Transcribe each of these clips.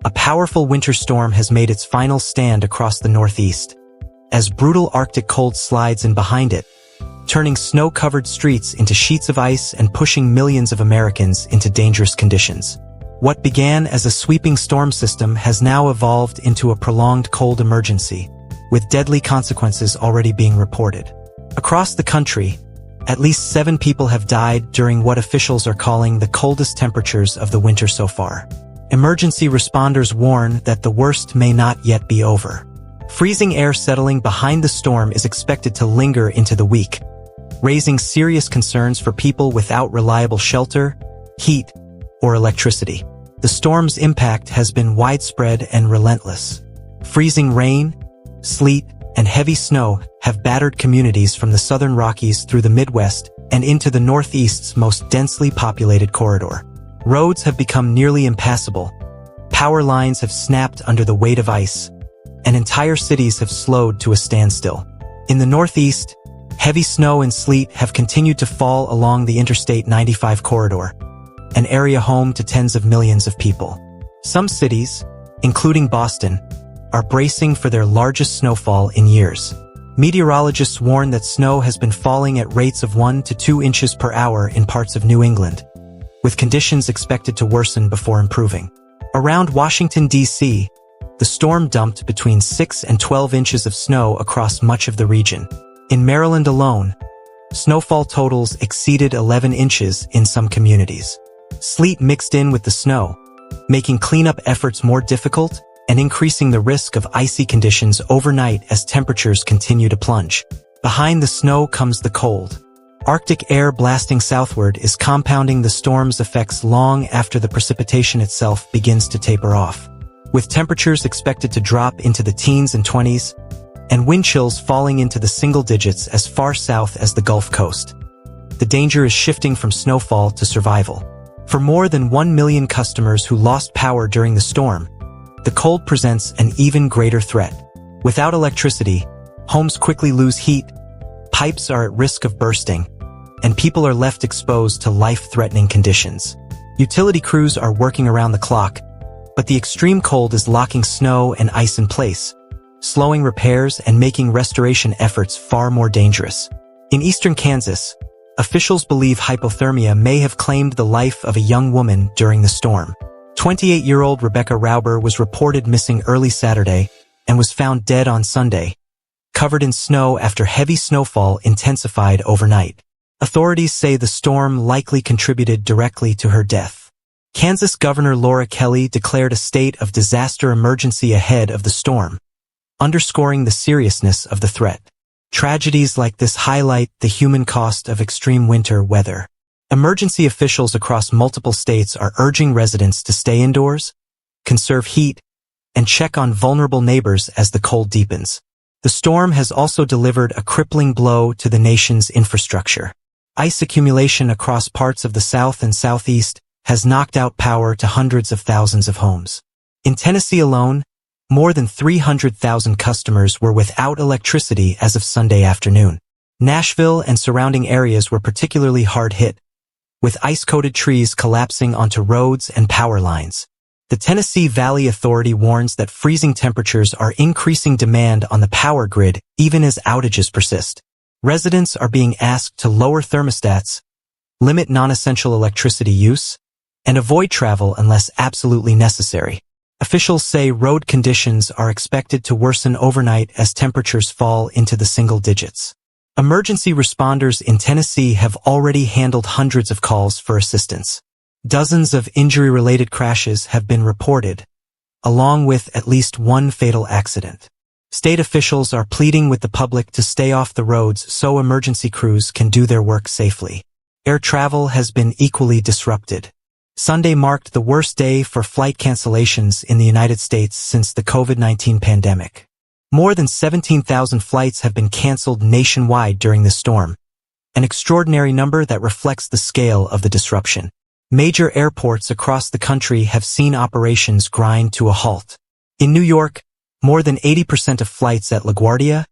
A powerful winter storm has made its final stand across the Northeast, as brutal Arctic cold slides in behind it, turning snow-covered streets into sheets of ice and pushing millions of Americans into dangerous conditions. What began as a sweeping storm system has now evolved into a prolonged cold emergency, with deadly consequences already being reported. Across the country, at least 7 people have died during what officials are calling the coldest temperatures of the winter so far. Emergency responders warn that the worst may not yet be over. Freezing air settling behind the storm is expected to linger into the week, raising serious concerns for people without reliable shelter, heat, or electricity. The storm's impact has been widespread and relentless. Freezing rain, sleet, and heavy snow have battered communities from the southern Rockies through the Midwest and into the Northeast's most densely populated corridor. Roads have become nearly impassable, power lines have snapped under the weight of ice, and entire cities have slowed to a standstill. In the Northeast, heavy snow and sleet have continued to fall along the Interstate 95 corridor, an area home to tens of millions of people. Some cities, including Boston, are bracing for their largest snowfall in years. Meteorologists warn that snow has been falling at rates of 1 to 2 inches per hour in parts of New England, with conditions expected to worsen before improving. Around Washington, D.C., the storm dumped between 6 and 12 inches of snow across much of the region. In Maryland alone, snowfall totals exceeded 11 inches in some communities. Sleet mixed in with the snow, making cleanup efforts more difficult and increasing the risk of icy conditions overnight as temperatures continue to plunge. Behind the snow comes the cold. Arctic air blasting southward is compounding the storm's effects long after the precipitation itself begins to taper off. With temperatures expected to drop into the teens and 20s, and wind chills falling into the single digits as far south as the Gulf Coast, the danger is shifting from snowfall to survival. For more than 1 million customers who lost power during the storm, the cold presents an even greater threat. Without electricity, homes quickly lose heat, pipes are at risk of bursting, and people are left exposed to life-threatening conditions. Utility crews are working around the clock, but the extreme cold is locking snow and ice in place, slowing repairs and making restoration efforts far more dangerous. In eastern Kansas, officials believe hypothermia may have claimed the life of a young woman during the storm. 28-year-old Rebecca Rauber was reported missing early Saturday and was found dead on Sunday, covered in snow after heavy snowfall intensified overnight. Authorities say the storm likely contributed directly to her death. Kansas Governor Laura Kelly declared a state of disaster emergency ahead of the storm, underscoring the seriousness of the threat. Tragedies like this highlight the human cost of extreme winter weather. Emergency officials across multiple states are urging residents to stay indoors, conserve heat, and check on vulnerable neighbors as the cold deepens. The storm has also delivered a crippling blow to the nation's infrastructure. Ice accumulation across parts of the South and Southeast has knocked out power to hundreds of thousands of homes. In Tennessee alone, more than 300,000 customers were without electricity as of Sunday afternoon. Nashville and surrounding areas were particularly hard hit, with ice-coated trees collapsing onto roads and power lines. The Tennessee Valley Authority warns that freezing temperatures are increasing demand on the power grid even as outages persist. Residents are being asked to lower thermostats, limit non-essential electricity use, and avoid travel unless absolutely necessary. Officials say road conditions are expected to worsen overnight as temperatures fall into the single digits. Emergency responders in Tennessee have already handled hundreds of calls for assistance. Dozens of injury-related crashes have been reported, along with at least one fatal accident. State officials are pleading with the public to stay off the roads so emergency crews can do their work safely. Air travel has been equally disrupted. Sunday marked the worst day for flight cancellations in the United States since the COVID-19 pandemic. More than 17,000 flights have been canceled nationwide during the storm, an extraordinary number that reflects the scale of the disruption. Major airports across the country have seen operations grind to a halt. In New York, more than 80% of flights at LaGuardia,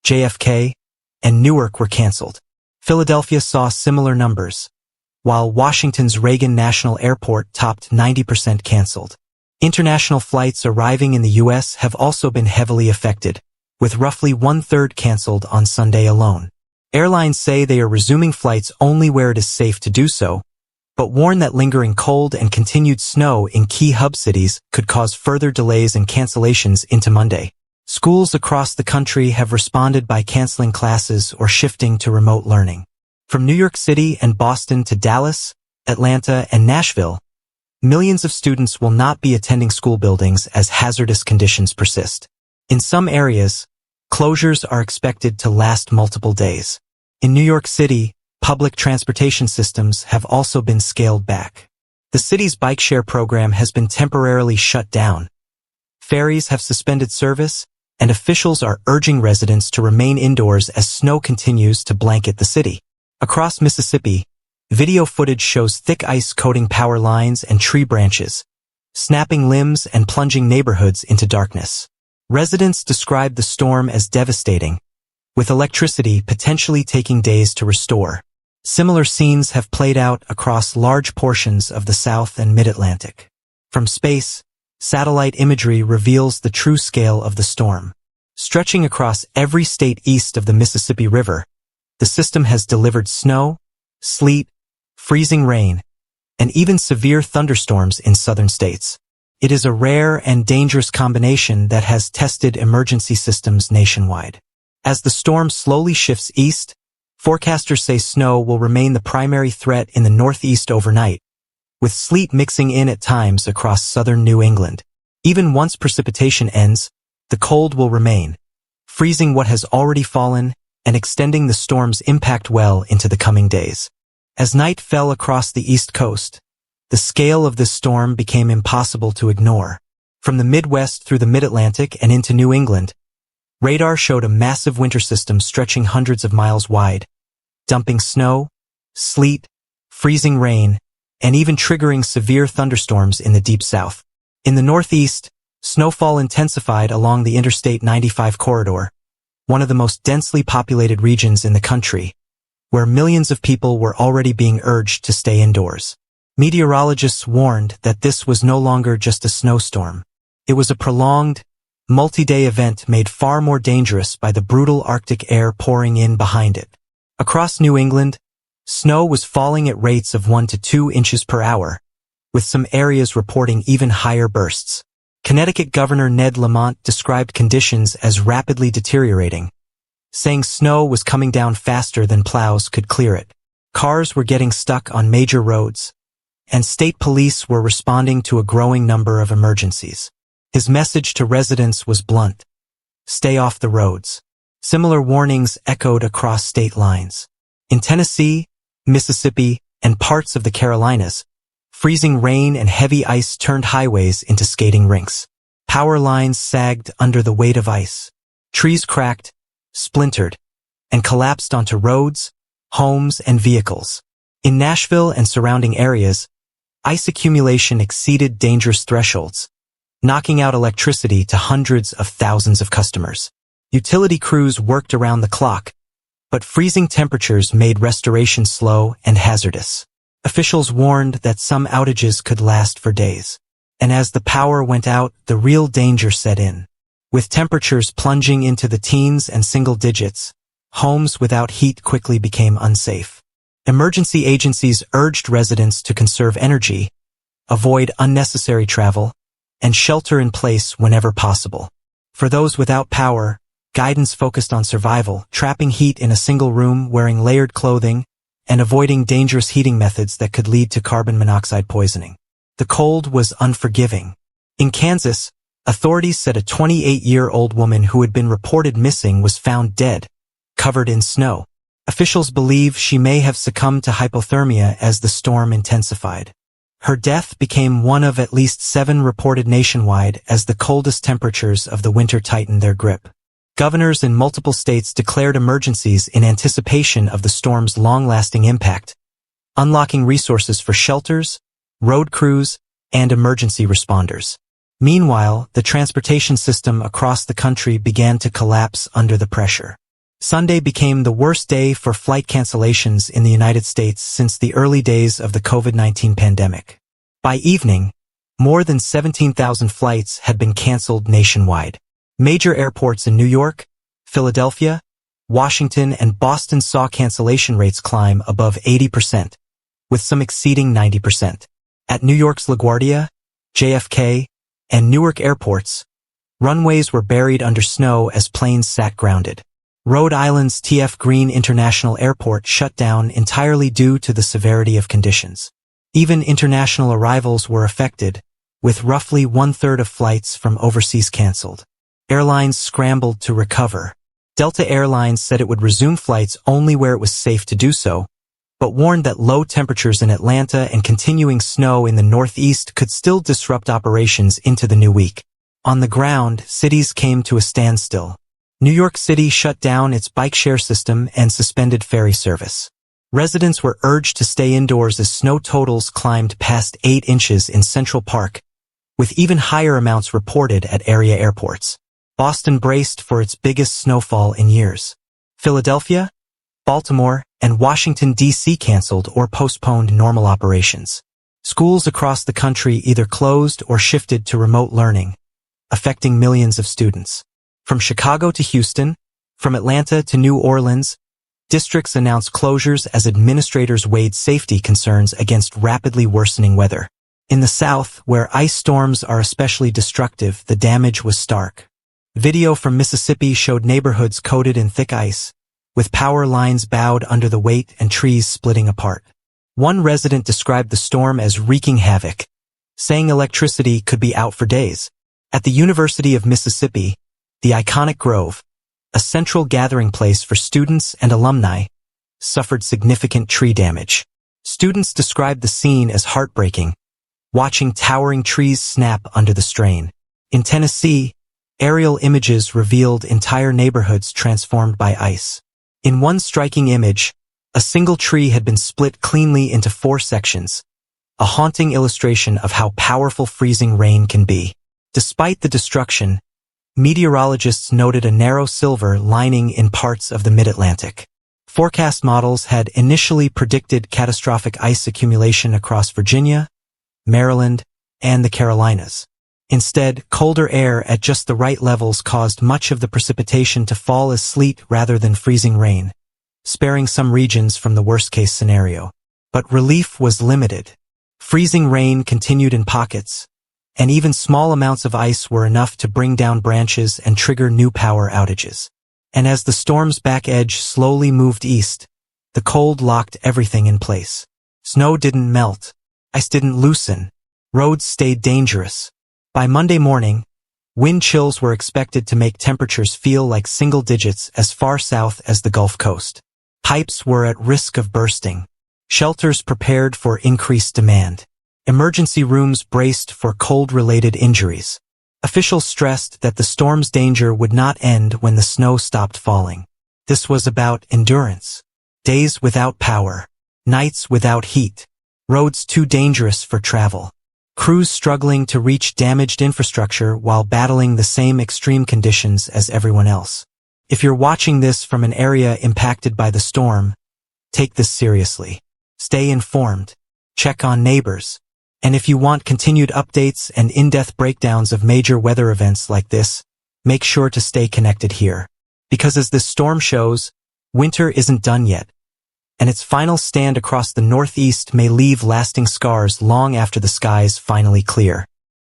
JFK, and Newark were canceled. Philadelphia saw similar numbers, while Washington's Reagan National Airport topped 90% canceled. International flights arriving in the U.S. have also been heavily affected, with roughly one-third canceled on Sunday alone. Airlines say they are resuming flights only where it is safe to do so, but warn that lingering cold and continued snow in key hub cities could cause further delays and cancellations into Monday. Schools across the country have responded by canceling classes or shifting to remote learning. From New York City and Boston to Dallas, Atlanta, and Nashville, millions of students will not be attending school buildings as hazardous conditions persist. In some areas, closures are expected to last multiple days. In New York City, public transportation systems have also been scaled back. The city's bike share program has been temporarily shut down. Ferries have suspended service, and officials are urging residents to remain indoors as snow continues to blanket the city. Across Mississippi, video footage shows thick ice coating power lines and tree branches, snapping limbs and plunging neighborhoods into darkness. Residents describe the storm as devastating, with electricity potentially taking days to restore. Similar scenes have played out across large portions of the South and Mid-Atlantic. From space, satellite imagery reveals the true scale of the storm. Stretching across every state east of the Mississippi River, the system has delivered snow, sleet, freezing rain, and even severe thunderstorms in southern states. It is a rare and dangerous combination that has tested emergency systems nationwide. As the storm slowly shifts east, forecasters say snow will remain the primary threat in the Northeast overnight, with sleet mixing in at times across southern New England. Even once precipitation ends, the cold will remain, freezing what has already fallen and extending the storm's impact well into the coming days. As night fell across the East Coast, the scale of this storm became impossible to ignore. From the Midwest through the Mid-Atlantic and into New England, radar showed a massive winter system stretching hundreds of miles wide, dumping snow, sleet, freezing rain, and even triggering severe thunderstorms in the Deep South. In the Northeast, snowfall intensified along the Interstate 95 corridor, one of the most densely populated regions in the country, where millions of people were already being urged to stay indoors. Meteorologists warned that this was no longer just a snowstorm. It was a prolonged, multi-day event made far more dangerous by the brutal Arctic air pouring in behind it. Across New England, snow was falling at rates of 1 to 2 inches per hour, with some areas reporting even higher bursts. Connecticut Governor Ned Lamont described conditions as rapidly deteriorating, saying snow was coming down faster than plows could clear it. Cars were getting stuck on major roads, and state police were responding to a growing number of emergencies. His message to residents was blunt: stay off the roads. Similar warnings echoed across state lines. In Tennessee, Mississippi, and parts of the Carolinas, freezing rain and heavy ice turned highways into skating rinks. Power lines sagged under the weight of ice. Trees cracked, splintered, and collapsed onto roads, homes, and vehicles. In Nashville and surrounding areas, ice accumulation exceeded dangerous thresholds, knocking out electricity to hundreds of thousands of customers. Utility crews worked around the clock, but freezing temperatures made restoration slow and hazardous. Officials warned that some outages could last for days. And as the power went out, the real danger set in. With temperatures plunging into the teens and single digits, homes without heat quickly became unsafe. Emergency agencies urged residents to conserve energy, avoid unnecessary travel, and shelter in place whenever possible. For those without power, guidance focused on survival, trapping heat in a single room, wearing layered clothing, and avoiding dangerous heating methods that could lead to carbon monoxide poisoning. The cold was unforgiving. In Kansas, authorities said a 28-year-old woman who had been reported missing was found dead, covered in snow. Officials believe she may have succumbed to hypothermia as the storm intensified. Her death became one of at least 7 reported nationwide as the coldest temperatures of the winter tightened their grip. Governors in multiple states declared emergencies in anticipation of the storm's long-lasting impact, unlocking resources for shelters, road crews, and emergency responders. Meanwhile, the transportation system across the country began to collapse under the pressure. Sunday became the worst day for flight cancellations in the United States since the early days of the COVID-19 pandemic. By evening, More than 17,000 flights had been canceled nationwide. Major airports in New York, Philadelphia, Washington, and Boston saw cancellation rates climb above 80%, with some exceeding 90%. At New York's LaGuardia, JFK, and Newark airports, runways were buried under snow as planes sat grounded. Rhode Island's T.F. Green International Airport shut down entirely due to the severity of conditions. Even international arrivals were affected, with roughly one-third of flights from overseas canceled. Airlines scrambled to recover. Delta Airlines said it would resume flights only where it was safe to do so, but warned that low temperatures in Atlanta and continuing snow in the Northeast could still disrupt operations into the new week. On the ground, cities came to a standstill. New York City shut down its bike share system and suspended ferry service. Residents were urged to stay indoors as snow totals climbed past 8 inches in Central Park, with even higher amounts reported at area airports. Boston braced for its biggest snowfall in years. Philadelphia, Baltimore, and Washington, D.C. canceled or postponed normal operations. Schools across the country either closed or shifted to remote learning, affecting millions of students. From Chicago to Houston, from Atlanta to New Orleans, districts announced closures as administrators weighed safety concerns against rapidly worsening weather. In the South, where ice storms are especially destructive, the damage was stark. Video from Mississippi showed neighborhoods coated in thick ice, with power lines bowed under the weight and trees splitting apart. One resident described the storm as wreaking havoc, saying electricity could be out for days. At the University of Mississippi, the iconic Grove, a central gathering place for students and alumni, suffered significant tree damage. Students described the scene as heartbreaking, watching towering trees snap under the strain. In Tennessee, aerial images revealed entire neighborhoods transformed by ice. In one striking image, a single tree had been split cleanly into 4 sections, a haunting illustration of how powerful freezing rain can be. Despite the destruction, meteorologists noted a narrow silver lining in parts of the mid-Atlantic. Forecast models had initially predicted catastrophic ice accumulation across Virginia, Maryland, and the Carolinas. Instead, colder air at just the right levels caused much of the precipitation to fall as sleet rather than freezing rain, sparing some regions from the worst-case scenario. But relief was limited. Freezing rain continued in pockets, and even small amounts of ice were enough to bring down branches and trigger new power outages. And as the storm's back edge slowly moved east, the cold locked everything in place. Snow didn't melt, ice didn't loosen, roads stayed dangerous. By Monday morning, wind chills were expected to make temperatures feel like single digits as far south as the Gulf Coast. Pipes were at risk of bursting. Shelters prepared for increased demand. Emergency rooms braced for cold-related injuries. Officials stressed that the storm's danger would not end when the snow stopped falling. This was about endurance. Days without power. Nights without heat. Roads too dangerous for travel. Crews struggling to reach damaged infrastructure while battling the same extreme conditions as everyone else. If you're watching this from an area impacted by the storm, take this seriously. Stay informed. Check on neighbors. And if you want continued updates and in-depth breakdowns of major weather events like this, make sure to stay connected here. Because as this storm shows, winter isn't done yet, and its final stand across the Northeast may leave lasting scars long after the skies finally clear.